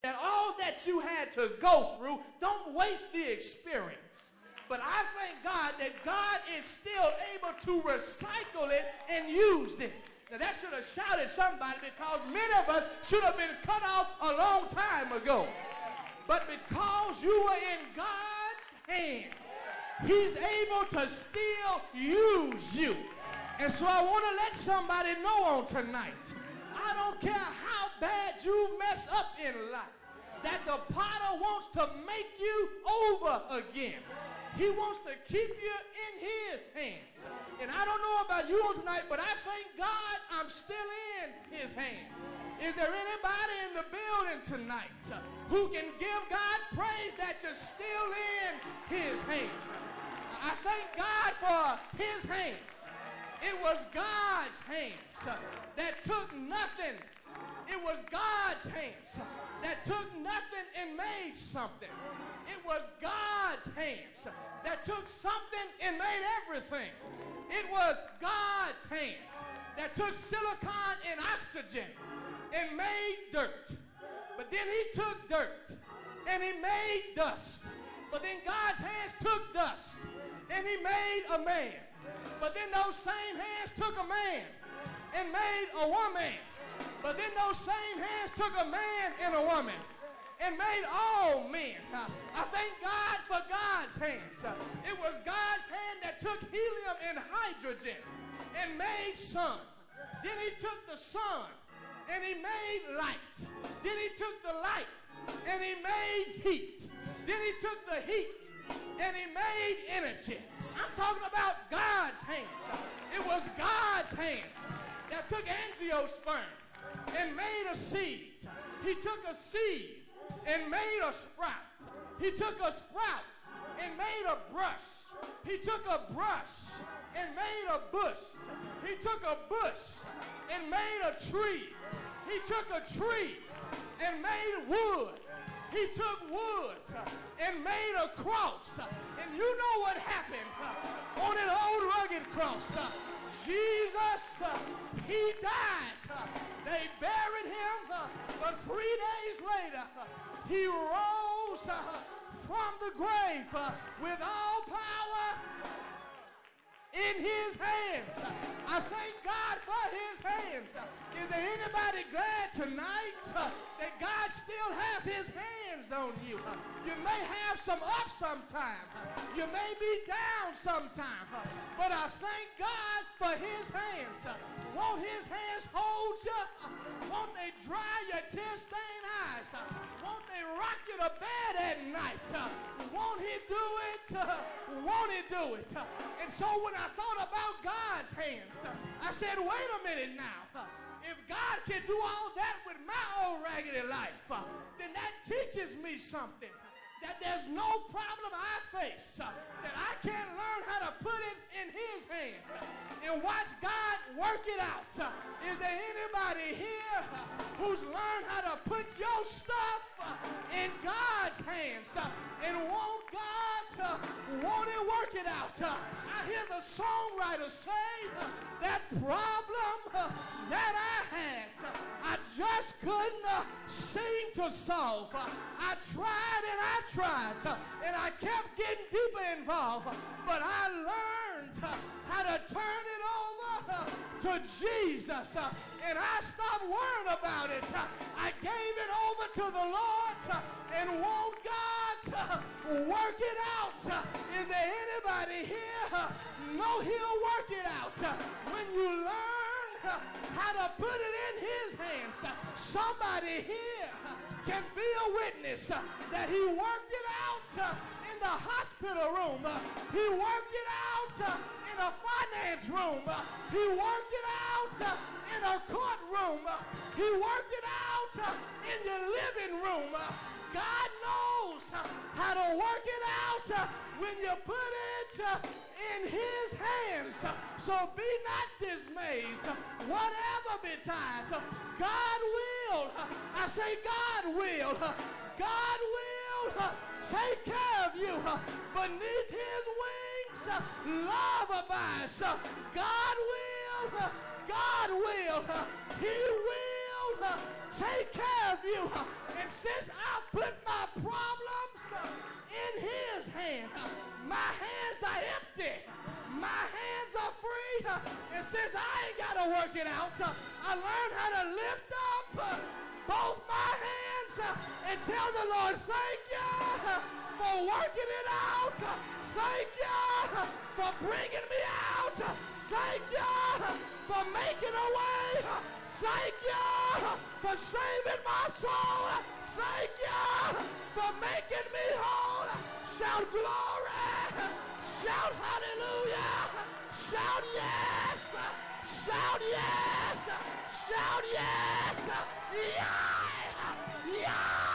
that all that you had to go through, don't waste the experience. But I thank God that God is still able to recycle it and use it. Now that should have shouted somebody, because many of us should have been cut off a long time ago. But because you were in God's hands, he's able to still use you. And so I want to let somebody know on tonight, I don't care how bad you mess up in life, that the potter wants to make you over again. He wants to keep you in his hands. And I don't know about you on tonight, but I thank God I'm still in his hands. Is there anybody in the building tonight who can give God praise that you're still in his hands? I thank God for his hands. It was God's hands that took nothing. It was God's hands that took nothing and made something. It was God's hands that took something and made everything. It was God's hands that took silicon and oxygen and made dirt. But then he took dirt and he made dust. But then God's hands took dust and he made a man. But then those same hands took a man and made a woman. But then those same hands took a man and a woman and made all men. I thank God for God's hands. It was God's hand that took helium and hydrogen and made sun. Then he took the sun and he made light. Then he took the light and he made heat. Then he took the heat and he made energy. I'm talking about God's hands. It was God's hands that took angiosperm and made a seed. He took a seed and made a sprout. He took a sprout and made a brush. He took a brush and made a bush. He took a bush and made a tree. He took a tree and made wood. He took wood and made a cross. And you know what happened on an old rugged cross. Jesus, he died. They buried him, but 3 days later, he rose from the grave with all power in his hands. I thank God for his hands. Is there anybody glad tonight that God still has his hands on you? You may have some ups sometimes. You may be down sometimes. But I thank God for his hands. Won't his hands hold you? Won't they dry your tear-stained eyes? Won't they rock you to bed at night? Won't he do it? Won't he do it? And so when I thought about God's hands, I said, wait a minute now. If God can do all that with my old raggedy life, then that teaches me something. That there's no problem I face that I can't learn how to put it in his hands and watch God work it out. Is there anybody here who's learned how to put your stuff in God's hands and want God won't it work it out? I hear the songwriter say that problem that I had, I just couldn't seem to solve. I tried and I tried, and I kept getting deeper involved, but I learned how to turn it over to Jesus, and I stopped worrying about it. I gave it over to the Lord and want God to work it out. Is there anybody here know he'll work it out? When you learn how to put it in his hands, somebody here can be a witness that he worked it out in the hospital room. He worked it out in a finance room. He worked it out in a courtroom. He worked it out in your living room. God knows how to work it out when you put it in his hands. So be not dismayed. Whatever betides, God will. I say God will. God will take care of you. Beneath his wings, love abides. God will. God will. He will take care of you. And since I put my problems in his hand, my hands are empty. My hands are free. And since I ain't got to work it out, I learned how to lift up both my hands and tell the Lord, thank you for working it out. Thank you for bringing me out. Thank you for making a way. Thank you for saving my soul. Thank you for making me whole. Shout glory. Shout hallelujah. Shout yes. Shout yes. Shout yes. Yeah. Yeah.